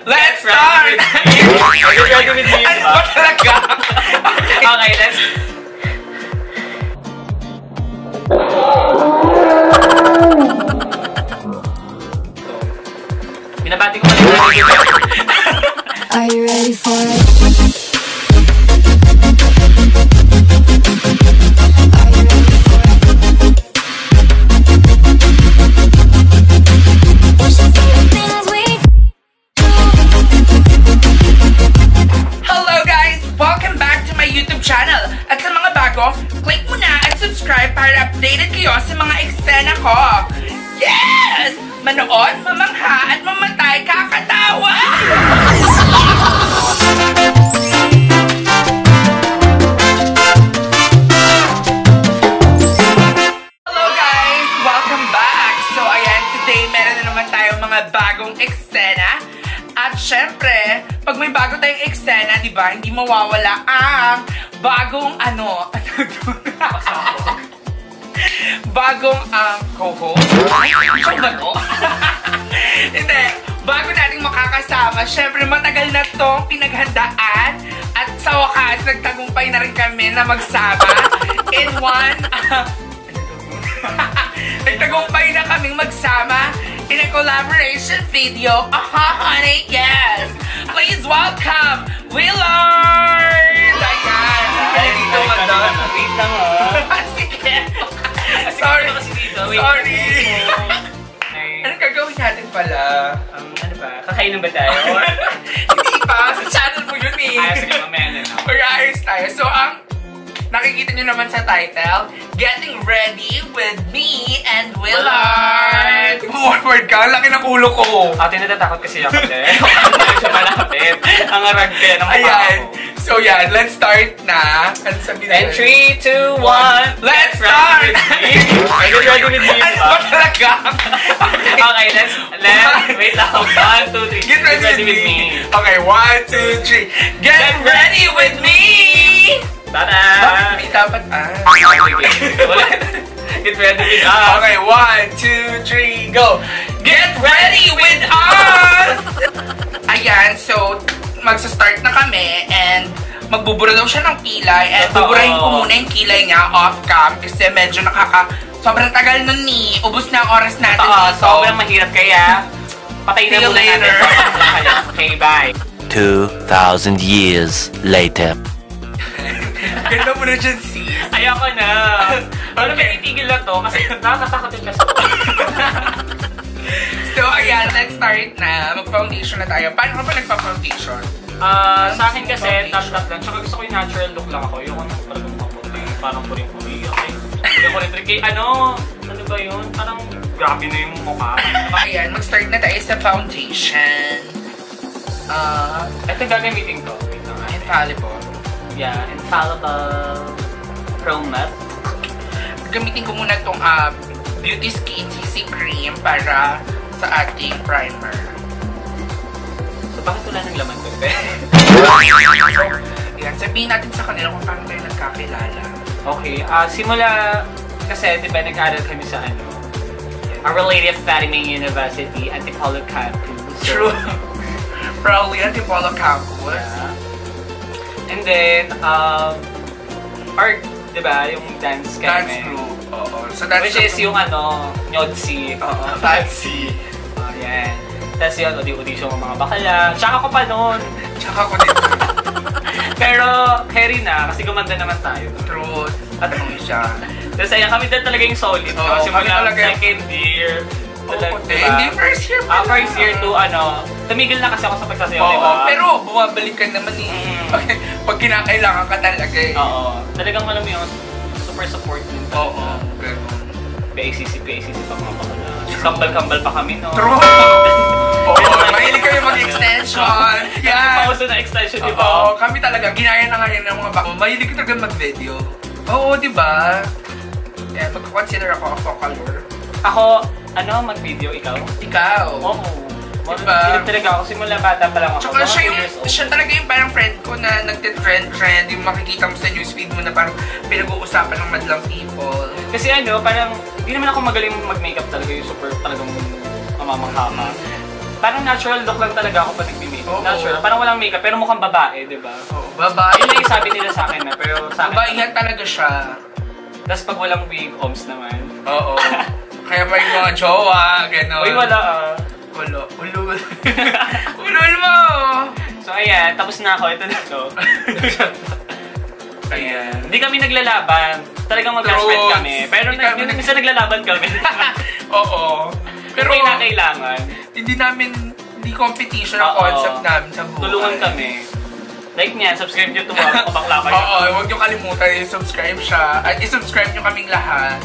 Let's start! Ready with me? Ano ba talaga? Okay, let's... Binabati ko pala yung Are you ready for it? Hello guys! Welcome back to my YouTube channel. At sa mga bago, click mo na at subscribe para updated kayo sa mga eksena ko. Yes! Manood, mamangha at mamatay kakatawa! Hello guys! Welcome back! So ayan, today meron na naman tayong mga bagong eksena. At syempre, pag may bago tayong eksena, di ba, hindi mawawala ang bagong bagong co-host? Siya ba to? Hindi. Bago nating makakasama, syempre matagal na tong pinaghandaan at sa wakas, nagtagumpay na rin kami na magsama in one... Nagtagumpay na kaming magsama in a collaboration video. Honey, yes! Please welcome Willard! Ayan! Dito mo doon. Wait lang Sige. Sorry. Sorry. Ay, Anong gagawin natin pala? ano ba? Kakainan ba tayo? Hindi pa. Sa channel mo yun eh. Ayos nga, mamaya na. Mag-ayos tayo. So, nakikita nyo naman sa title, Getting Ready with Me and Willard. Forward ka, laki ng ulo ko. Ate, natatakot kasi ako eh. Hindi siya malapit. Ang aragke ng mukha Ayan. ko. So yan, let's start na. Ano sabihin And 3, 2, 1, let's start! Are you ready with me? Ano ba talaga? Okay, let's, wait lang. 1, 2, 3. Get ready with me. Okay, 1, 2, 3. Get ready with me! Tada! Bakit may dapat Get ready with us. Okay, 1, 2, 3, go! Get ready with us! Ayan, so magsa-start na kami and magbubura daw siya ng kilay and buburahin ko muna yung kilay niya off-cam kasi medyo sobrang tagal nun ni. Ubus na ang oras natin dito. Sobrang mahirap kaya patay na See you muna natin. later. Okay, bye. 2,000 years later. Ganda mo na dyan, sis. Ayoko na. Pero may itigil na to kasi nakakatakot yung kaso. So, ayan, let's start na. Mag-foundation na tayo. Paano ka ba nagpa-foundation? Sa akin kasi, tap-tap lang. Tsaka gusto ko yung natural look lang ako. Yung ano talagang maputi. Parang puring-puri. Okay? Yung puring-puri. Ano ba yun? Parang grabe na yung mukha. Ayan, mag-start na tayo sa foundation. Ito gagamitin ko. Wait lang. Infallible. Yeah, Infallible Pro Matte. Gamitin ko muna itong Beauty Skin CC Cream para sa ating primer. So, bakit wala ng laman ko? So, ayan, sabihin natin sa kanila kung paano tayo nagkakilala. Okay, simula kasi, di ba, nag-aral kami sa Our Lady of Fatima University, Antipolo Campus. True. Probably Antipolo Campus. Yeah. And then, art, di ba, yung dance kami. Dance group. Oo. So, dance Which is yung Nyodsi. Oo, fancy. Yan. Tapos yun, audition ng mga bakala. Tsaka ko pa noon. Tsaka ko din. Pero, carry na, kasi gumanda naman tayo. Truth. At ano siya. Tapos ayan, kami din talaga yung solid. Oo, Kasi kami mula talaga yung- second year. Hindi, first year pa lang. First year to tumigil na kasi ako sa pagsasayaw, Oo, di ba? pero bumabalik ka naman pag kinakailangan ka talaga eh. Oo. Talagang alam mo yun, super support din Oo, talaga. gano'n. PACC pa mga bakala. Kambal-kambal pa kami, no? True! Oo, mahilig kami mag-extension. Yan! Pauso na extension, di ba? Oo, kami talaga, ginaya na ngayon ng mga bako. Mahilig ka talaga mag-video. Oo, di ba? Yan, magkakonsider ako a vocalor. Ako, mag-video, ikaw? Ikaw? Oo. Diba? Hindi talaga ako. Simula bata pa lang ako. Tsaka Mga 2 years old. siya talaga yung parang friend ko na nagtitrend-trend, yung makikita mo sa newsfeed mo na parang pinag-uusapan ng madlang people. Kasi parang, hindi naman ako magaling mag-makeup talaga, yung super talagang mamamangha ka. parang natural look lang talaga ako pag nagmi-makeup. Oo. Natural. Parang walang makeup, pero mukhang babae, di ba? Oo, babae. Yun lang yung sabi nila sa akin na, pero sa akin. Babaihan talaga siya. Tapos pag walang wig, oms naman. Oo. Kaya may mga jowa, gano'n. Uy, wala ah. Ulul. Ulul mo! So ayan, tapos na ako. Ito na to. Ayan. Hindi kami naglalaban. Talagang mag-classmate True. kami. Pero Hindi kami minsan naglalaban kami. Oo. Pero may nakailangan. Hindi competition ang Oo. concept namin sa buhay. Tulungan kami. Like niyan, subscribe nyo to mga kapakla kayo. Oo, huwag nyo kalimutan i-subscribe siya. At i-subscribe nyo kaming lahat.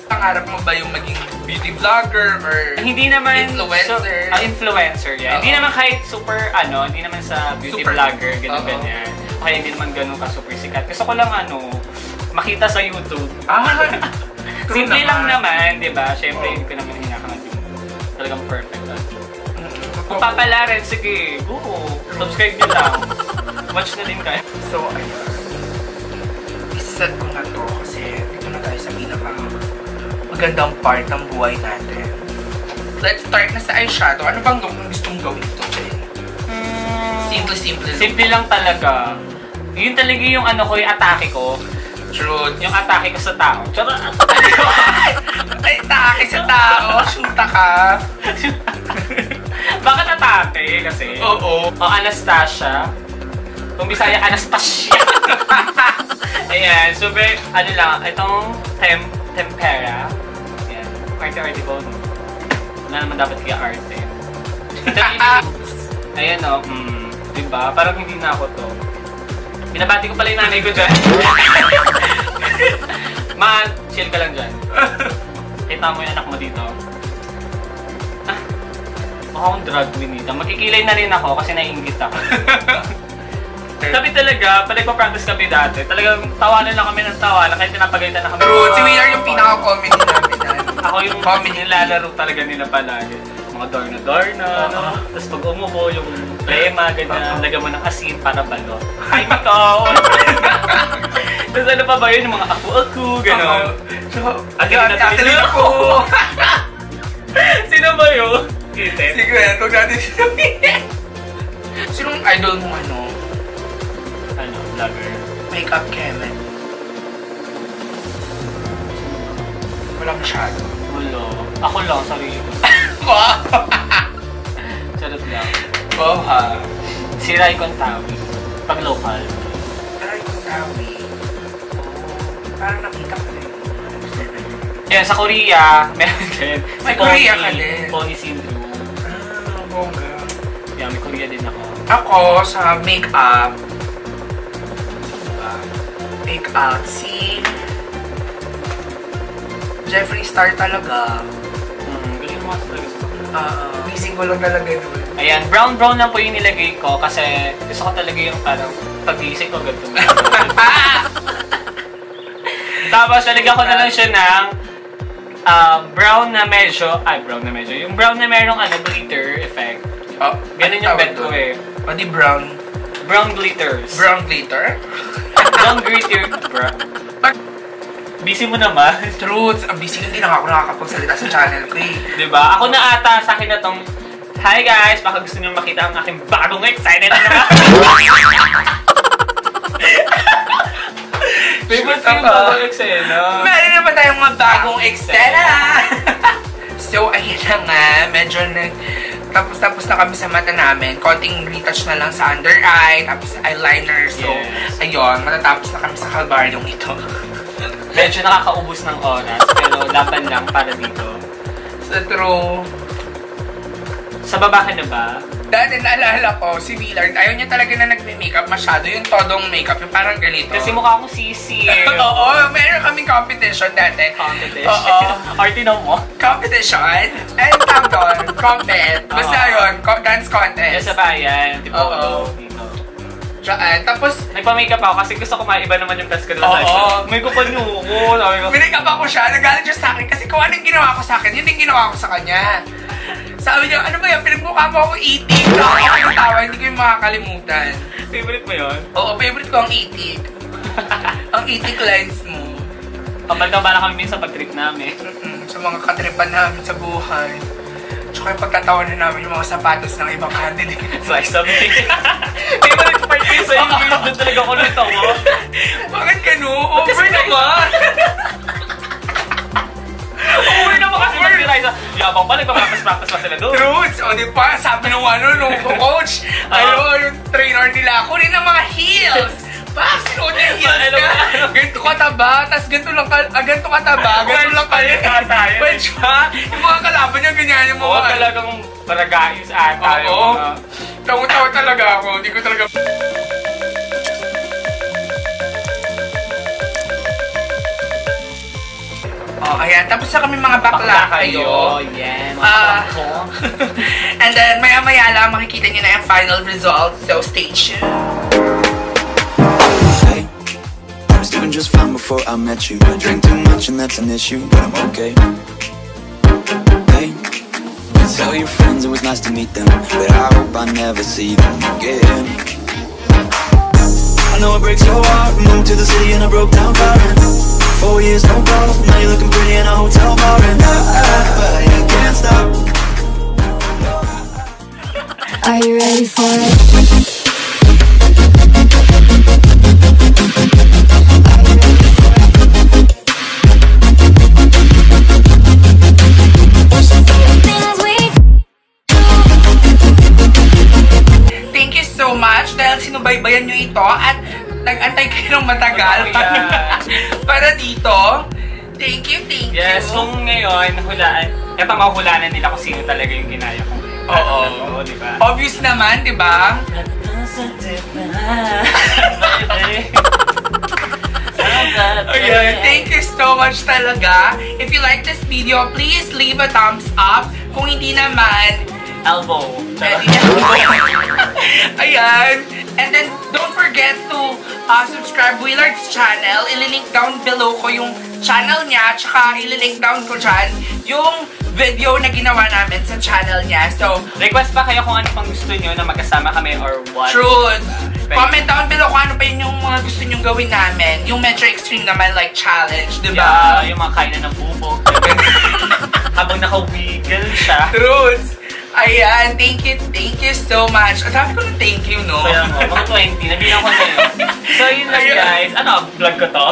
Pangarap mo ba yung maging beauty vlogger or Hindi naman influencer? Influencer, yan. Oo. Hindi naman kahit super, hindi naman sa beauty Super. vlogger, Oo. ganyan. Kaya hindi naman ganun ka super sikat. Gusto ko lang makita sa YouTube. True Simple lang naman, di ba? Siyempre, hindi ko naman hinakangad yung talagang perfect. Kung papalarin, sige, go. Subscribe nyo lang. Watch na din kayo. So, ayun. Iset ko na to kasi dito na tayo sa pinaka magandang part ng buhay natin. Let's start na sa eyeshadow. Ano bang gustong gawin ito? Simple lang. Simple lang talaga. Yun talaga yung yung atake ko. Truth. Yung atake ko sa tao. Tsaka, Ay, atake sa tao. Shoota ka. bakit atake? Kasi, Oo. O Anastasia. Kung Bisaya, Anastasia. Ayan, super, lang, itong tempera. Ayan, arte-arte ko. Wala naman dapat kaya arte. Ayan diba? Parang hindi na ako to. Binabati ko pala yung nanay ko dyan. Ma, chill ka lang dyan. Kita mo yung anak mo dito. Mukha akong drag queen dito. Magkikilay na rin ako kasi naiingit ako. Sabi talaga, pag nagpa-practice kami dati, talagang tawanan lang kami ng tawanan kahit pinapagalitan na kami. True. Si Wheeler yung pinaka-comedy namin. Ako yung Comedy. nilalaro talaga nila palagi. Mga Dorna, Tapos pag umubo, yung plema, ganyan, lagyan mo ng asin para balot. Ay, ikaw! Tapos ano pa ba yun? Yung mga aku-aku, gano'n. So, Atin ako! Sino ba yun? Kitten? Secret, huwag natin sinabihin. Sinong idol mo Vlogger? Makeup keme? Wala masyado. Wala. Ako lang, sarili ko. Wow! Charot lang. Wow ha. Si Rai Contawi. Pag local. Aray kong tawi. Parang nakita ko rin. Yan, sa Korea, meron din. May Korea ka din. Pony Syndrome. Bongga. Yan, may Korea din ako. Ako sa makeup. Makeup. Si Jeffree Star talaga. Galing mo talaga. Missing ko lang talaga nun. Ayan, brown lang po yung nilagay ko kasi gusto ko talaga yung parang pag-iisip ko ganito. Tapos, nalagyan ko na lang siya ng brown na medyo, yung brown na merong glitter effect. Ganun yung bet ko eh. O di brown. Brown glitters. Brown glitter? Brown glitter. Busy mo naman. Truth. Ang busy hindi na ako nakakapagsalita sa channel ko eh. Diba? Ako na ata sa akin na tong, hi guys! Baka gusto niyo makita ang aking bagong excited na naman. Favorite ko yung bagong eksena. Meron naman tayong mga bagong eksena. So, ayun na nga. Medyo tapos na kami sa mata namin. Konting retouch na lang sa under eye. Tapos eyeliner. So, Yes. ayun. Matatapos na kami sa kalbaryong ito. Medyo nakakaubos ng oras, pero laban lang para dito. So, true. Sa baba ka na ba? Dati naalala ko, si Willard, ayaw niya talaga na nagme-makeup masyado. Yung todong makeup, yung parang ganito. Kasi mukha akong sisi. Oo, meron kaming competition dati. Competition. Oo. Artino mo? Competition. And tawag doon, compet. Basta yun, dance contest. Yes, sa bayan. Tipo, Oo. dito. Tapos, Nagpa-makeup ako kasi gusto ko maiba naman yung test ko doon. Oo. May kupanyo ko. Sabi ko, minake-up ako siya, nagalit siya sa akin kasi kung anong ginawa ko sa akin, yun yung ginawa ko sa kanya. Sabi niya, ano ba yan? Pinagmukha mo ako itig. Tawa ako ng tawa, hindi ko yung makakalimutan. favorite mo yun? Oo, favorite ko ang itig. Ang itig lines mo. Kapag na ba na kami minsan pag-trip namin. Sa mga katripan namin sa buhay. Tsaka yung pagtatawanan namin yung mga sapatos ng ibang candidate. Slice of me. Hindi mo nag-part kayo sa'yo. Doon talaga ako natawa. Bakit gano'n? Over naman! Over naman kasi si Liza. Yabang pa, nagpa-practice pa sila doon. Truths! O di pa, sabi nung nung coach, yung trainer nila, kunin ng mga heels! Bakit sinuot yung heels ka? Ganito kataba, tas ganito kataba, ganito lang kayo. Pwede ba? Yung mga kalaban niya, ganyan yung mga... Oo, talagang paragais ata. Oo. Tawa-tawa talaga ako. Hindi ko talaga... Oh, ayan. Tapos na kami mga bakla kayo. Yan. And then, maya-maya lang makikita niyo na yung final results. So, stay tuned. Hey, I was doing just fine before I met you. I drink too much and that's an issue, but I'm okay. Hey, tell your friends it was nice to meet them, but I hope I never see them again. I know it breaks your heart. Moved to the city in a broke down car. 4 years, no calls. Now you're looking pretty in a hotel bar, and I can't stop. Are you ready for it? Thank you so much dahil sinubaybayan nyo ito at nag-antay kayo ng matagal para dito. Thank you. Yes, kung ngayon, eto mahulanan nila kung sino talaga yung ginaya ko. Oo, diba? Obvious naman, diba? Okay, thank you so much talaga. If you like this video, please leave a thumbs up. Kung hindi naman, Elbow. Ayan. And then, don't forget to subscribe Willard's channel. Ililink down below ko yung channel niya. Tsaka ililink down ko dyan yung video na ginawa namin sa channel niya. So, request pa kayo kung ano pang gusto nyo na magkasama kami or what? truth. Comment down below kung ano pa yun yung mga gusto nyong gawin namin. Yung medyo extreme naman, like challenge, diba? Yeah, yung mga kainan ng bubog. Habang naka-wiggle siya. Truth. Ayan, thank you so much. Ang dami ko ng thank you, no? Kaya mo, mga 20, nabilang ko na yun. So yun lang guys. Ano, vlog ko to.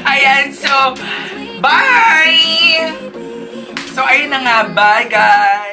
Ayan, so, bye! So, ayun na nga, bye guys!